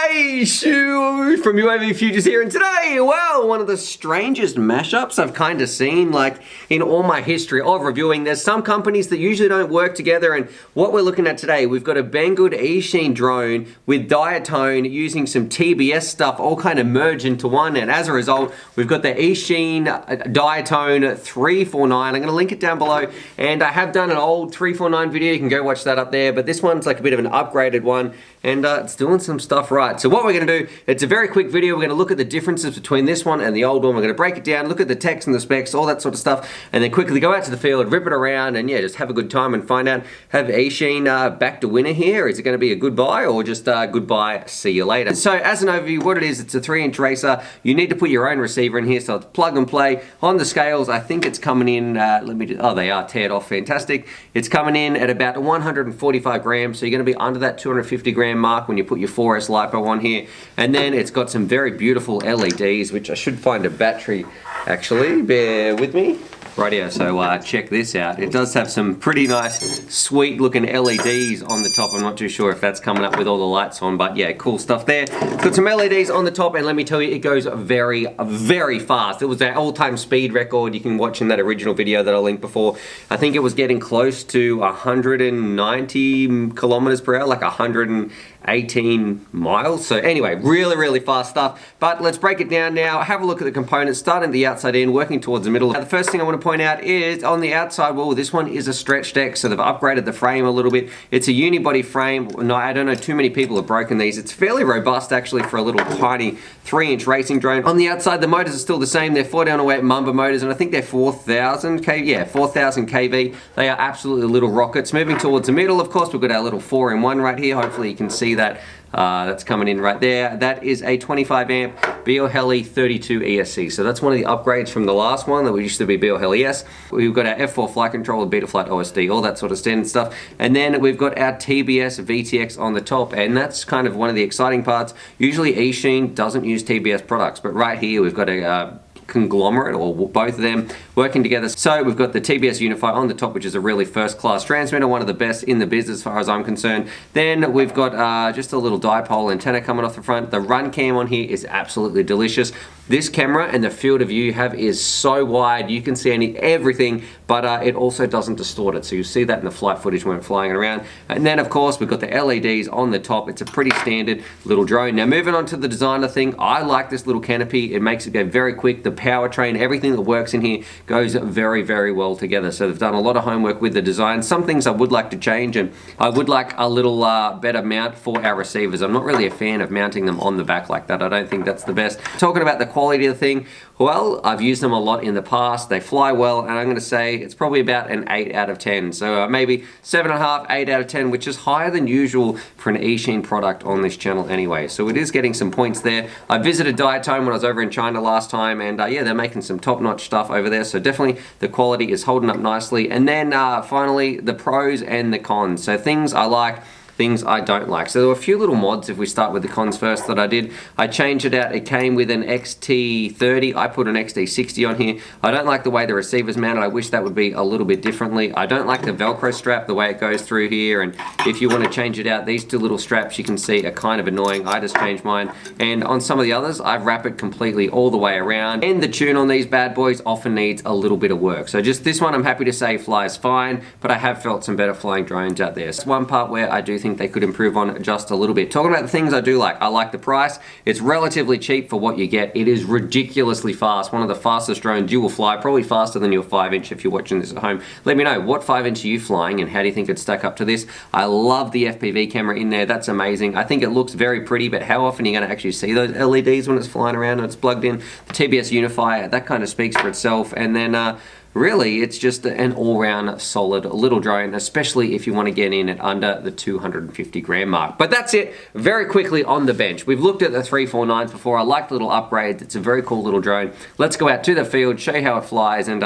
Hey, Shu from UAVfutures here, and today, well, one of the strangest mashups I've kind of seen, like, in all my history of reviewing. There's some companies that usually don't work together, and what we're looking at today, we've got a Banggood Eachine drone with Diatone using some TBS stuff all kind of merged into one, and as a result, we've got the Eachine Diatone 349. I'm going to link it down below, and I have done an old 349 video. You can go watch that up there, but this one's like a bit of an upgraded one, and it's doing some stuff right. So what we're going to do, it's a very quick video. We're going to look at the differences between this one and the old one. We're going to break it down, look at the text and the specs, all that sort of stuff, and then quickly go out to the field, rip it around, and yeah, just have a good time and find out, have Eachine backed a winner here? Is it going to be a good buy or just goodbye, see you later? So as an overview, what it is, it's a 3-inch racer. You need to put your own receiver in here, so it's plug and play. On the scales, I think it's coming in, they are teared off, fantastic. It's coming in at about 145 grams, so you're going to be under that 250 gram mark when you put your 4S LiPo on here. And then it's got some very beautiful LEDs, which I should find a battery, actually, bear with me. Rightio, so check this out. It does have some pretty nice, sweet looking LEDs on the top. I'm not too sure if that's coming up with all the lights on, but yeah, cool stuff there. It's got some LEDs on the top, and let me tell you, it goes very, very fast. It was an all-time speed record. You can watch in that original video that I linked before. I think it was getting close to 190 kilometers per hour, like 118 miles. So anyway, really, really fast stuff. But let's break it down now. Have a look at the components, starting at the outside in, working towards the middle. Now, the first thing I want to point out is on the outside wall, this one is a stretch deck, so they've upgraded the frame a little bit. It's a unibody frame. No, I don't know too many people have broken these. It's fairly robust actually for a little tiny 3-inch racing drone. On the outside, the motors are still the same. They're 4-down-away Mamba motors, and I think they're 4,000 kV. Yeah, 4,000 kV. They are absolutely little rockets. Moving towards the middle, of course, we've got our little 4-in-1 right here. Hopefully you can see that. That's coming in right there. That is a 25 amp BioHeli 32 ESC. So that's one of the upgrades from the last one that used to be BioHeli S. We've got our F4 flight controller, Betaflight OSD, all that sort of standard stuff. And then we've got our TBS VTX on the top, and that's kind of one of the exciting parts. Usually Eachine doesn't use TBS products, but right here we've got a conglomerate, or both of them working together. So we've got the TBS Unify on the top, which is a really first-class transmitter, one of the best in the business as far as I'm concerned. Then we've got just a little dipole antenna coming off the front. The run cam on here is absolutely delicious. This camera and the field of view you have is so wide, you can see everything, but it also doesn't distort it. So you'll see that in the flight footage when we're flying it around. And then of course we've got the LEDs on the top. It's a pretty standard little drone. Now moving on to the designer thing, I like this little canopy. It makes it go very quick. The powertrain, everything that works in here goes very, very well together. So they've done a lot of homework with the design. Some things I would like to change, and I would like a little better mount for our receivers. I'm not really a fan of mounting them on the back like that. I don't think that's the best. Talking about the quality of the thing, well, I've used them a lot in the past. They fly well, and I'm going to say it's probably about an 8 out of 10. So maybe 7.5, 8 out of 10, which is higher than usual for an Eachine product on this channel anyway. So it is getting some points there. I visited Diatone when I was over in China last time, and yeah, they're making some top-notch stuff over there. So definitely the quality is holding up nicely. And then finally, the pros and the cons. So things I like, things I don't like. So there were a few little mods, if we start with the cons first, that I did. I changed it out. It came with an XT30. I put an XT60 on here. I don't like the way the receiver's mounted. I wish that would be a little bit differently. I don't like the Velcro strap, the way it goes through here, and if you want to change it out, these two little straps you can see are kind of annoying. I just changed mine. And on some of the others, I wrap it completely all the way around. And the tune on these bad boys often needs a little bit of work. So just this one, I'm happy to say flies fine, but I have felt some better flying drones out there. So one part where I do think they could improve on just a little bit. Talking about the things I do like, I like the price. It's relatively cheap for what you get. It is ridiculously fast. One of the fastest drones you will fly, probably faster than your 5-inch if you're watching this at home. Let me know, what 5-inch are you flying and how do you think it'd stack up to this? I love the FPV camera in there. That's amazing. I think it looks very pretty, but how often are you going to actually see those LEDs when it's flying around and it's plugged in? The TBS Unify, that kind of speaks for itself. And then really, it's just an all-round solid little drone, especially if you want to get in at under the 250 gram mark. But that's it, very quickly on the bench. We've looked at the 349s before. I like the little upgrades. It's a very cool little drone. Let's go out to the field, show you how it flies, and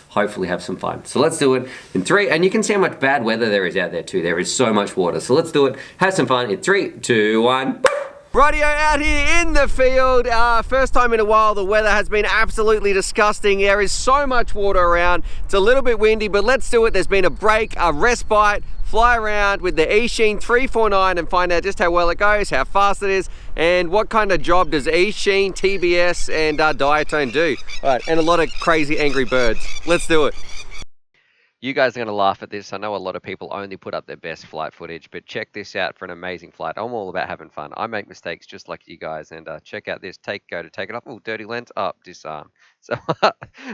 hopefully have some fun. So let's do it in 3, and you can see how much bad weather there is out there too. There is so much water. So let's do it, have some fun in 3, 2, 1, boop! Rightio, out here in the field. First time in a while, the weather has been absolutely disgusting. There is so much water around. It's a little bit windy, but let's do it. There's been a break, a respite, fly around with the Eachine 349 and find out just how well it goes, how fast it is, and what kind of job does Eachine, TBS, and Diatone do? All right, and a lot of crazy angry birds. Let's do it. You guys are going to laugh at this. I know a lot of people only put up their best flight footage, but check this out for an amazing flight. I'm all about having fun. I make mistakes just like you guys, and check out this. Go to take it off. Oh, dirty lens. Up, disarm. So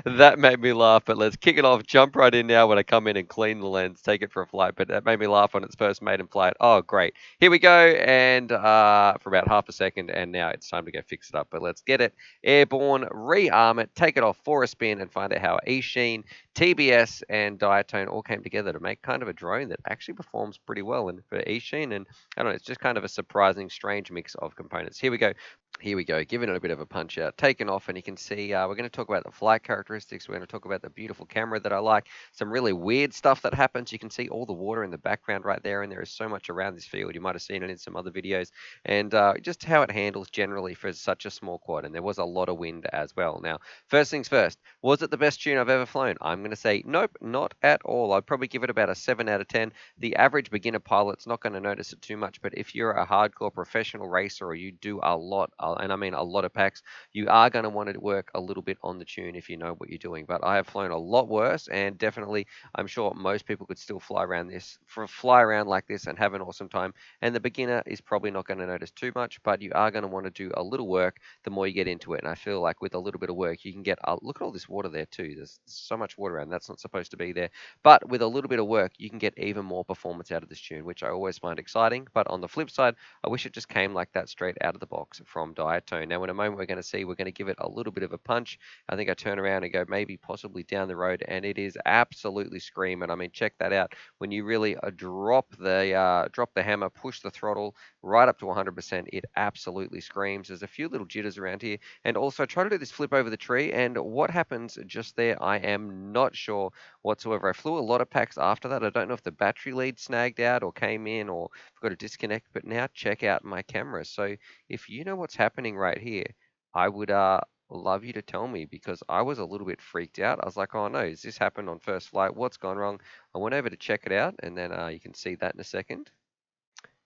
that made me laugh, but let's kick it off. Jump right in now when I come in and clean the lens, take it for a flight, but that made me laugh on its first maiden flight. Oh, great. Here we go, and for about half a second, and now it's time to go fix it up. But let's get it airborne, rearm it, take it off for a spin, and find out how Eachine, TBS, and Diatone all came together to make kind of a drone that actually performs pretty well. And for Eachine, and I don't know, it's just kind of a surprising, strange mix of components. Here we go. Here we go, giving it a bit of a punch out, taken off, and you can see we're going to talk about the flight characteristics. We're going to talk about the beautiful camera that I like, some really weird stuff that happens. You can see all the water in the background right there, and there is so much around this field. You might have seen it in some other videos, and just how it handles generally for such a small quad, and there was a lot of wind as well. Now, first things first, was it the best tune I've ever flown? I'm going to say nope, not at all. I'd probably give it about a 7 out of 10. The average beginner pilot's not going to notice it too much, but if you're a hardcore professional racer or you do a lot, and I mean a lot of packs, you are going to want to work a little bit on the tune if you know what you're doing. But I have flown a lot worse, and definitely I'm sure most people could still fly around like this and have an awesome time. And the beginner is probably not going to notice too much, but you are going to want to do a little work the more you get into it. And I feel like with a little bit of work, you can get look at all this water there too. There's so much water around. That's not supposed to be there. But with a little bit of work, you can get even more performance out of this tune, which I always find exciting. But on the flip side, I wish it just came like that straight out of the box from Diatone. Now, in a moment, we're going to give it a little bit of a punch. I think I turn around and go maybe possibly down the road, and it is absolutely screaming. I mean, check that out. When you really drop the hammer, push the throttle right up to 100%, it absolutely screams. There's a few little jitters around here, and also try to do this flip over the tree, and what happens just there, I am not sure whatsoever. I flew a lot of packs after that. I don't know if the battery lead snagged out or came in or got to disconnect, but now check out my camera. So if you know what's happening right here, I would love you to tell me, because I was a little bit freaked out. I was like, oh no, has this happened on first flight? What's gone wrong? I went over to check it out, and then you can see that in a second.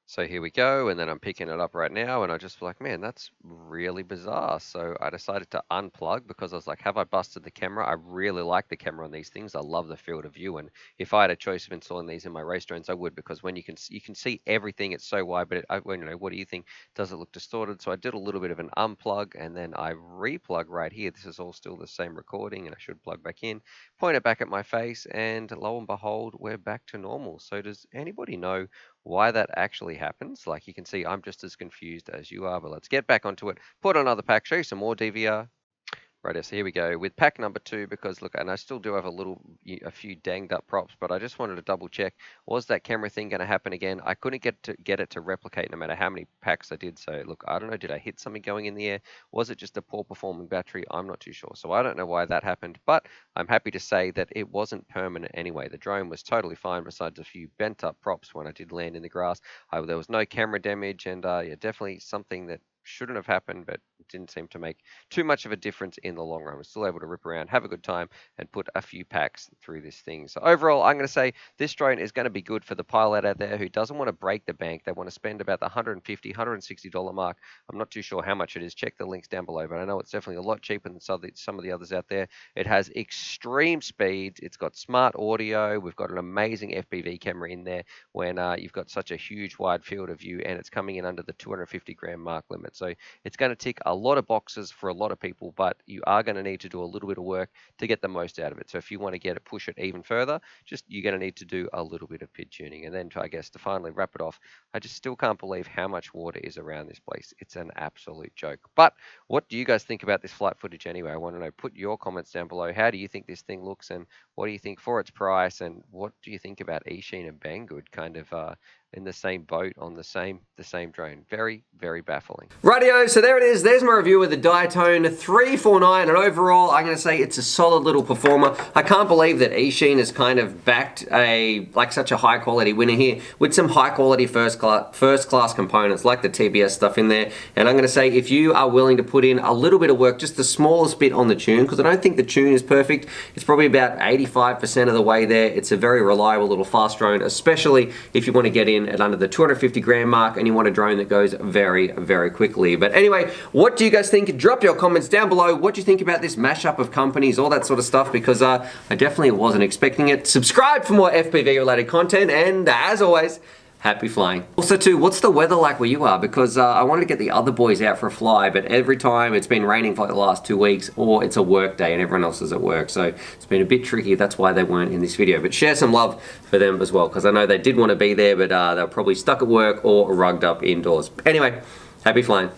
So here we go, and then I'm picking it up right now, and I just feel like, man, that's really bizarre. So I decided to unplug, because I was like, have I busted the camera? I really like the camera on these things. I love the field of view, and if I had a choice of installing these in my race drones, I would, because when you can see everything, it's so wide. But what do you think? Does it look distorted? So I did a little bit of an unplug, and then I replug right here. This is all still the same recording, and I should plug back in, point it back at my face, and lo and behold, we're back to normal. So does anybody know why that actually happens? Like, you can see I'm just as confused as you are, but let's get back onto it, put on another pack, show you some more DVR. Right, so here we go with pack number 2, because look, and I still do have a few danged up props, but I just wanted to double check, was that camera thing going to happen again? I couldn't get it to replicate no matter how many packs I did. So look, I don't know, did I hit something going in the air? Was it just a poor performing battery? I'm not too sure. So I don't know why that happened, but I'm happy to say that it wasn't permanent anyway. The drone was totally fine, besides a few bent up props when I did land in the grass. There was no camera damage, and yeah, definitely something that shouldn't have happened, but it didn't seem to make too much of a difference in the long run. We're still able to rip around, have a good time, and put a few packs through this thing. So overall, I'm going to say this drone is going to be good for the pilot out there who doesn't want to break the bank. They want to spend about the $150, $160 mark. I'm not too sure how much it is. Check the links down below, but I know it's definitely a lot cheaper than some of the others out there. It has extreme speeds. It's got smart audio. We've got an amazing FPV camera in there when you've got such a huge wide field of view, and it's coming in under the 250 gram mark limit. So it's going to tick a lot of boxes for a lot of people, but you are going to need to do a little bit of work to get the most out of it. So if you want to push it even further, you're going to need to do a little bit of PID tuning. And then to finally wrap it off, I just still can't believe how much water is around this place. It's an absolute joke. But what do you guys think about this flight footage anyway? I want to know. Put your comments down below. How do you think this thing looks, and what do you think for its price, and what do you think about Eachine and Banggood kind of in the same boat on the same drone? Very, very baffling. Rightio, so there it is. There's my review of the Diatone 349, and overall, I'm going to say it's a solid little performer. I can't believe that Eachine has kind of backed such a high quality winner here with some high quality first class components like the TBS stuff in there. And I'm going to say, if you are willing to put in a little bit of work, just the smallest bit on the tune, because I don't think the tune is perfect. It's probably about 85% of the way there. It's a very reliable little fast drone, especially if you want to get in in at under the 250 gram mark, and you want a drone that goes very, very quickly. But anyway, what do you guys think? Drop your comments down below. What do you think about this mashup of companies, all that sort of stuff, because I definitely wasn't expecting it. Subscribe for more FPV related content, and as always, happy flying. Also too, what's the weather like where you are? Because I wanted to get the other boys out for a fly, but every time it's been raining for like the last 2 weeks, or it's a work day and everyone else is at work. So it's been a bit tricky. That's why they weren't in this video. But share some love for them as well, because I know they did want to be there, but they were probably stuck at work or rugged up indoors. Anyway, happy flying.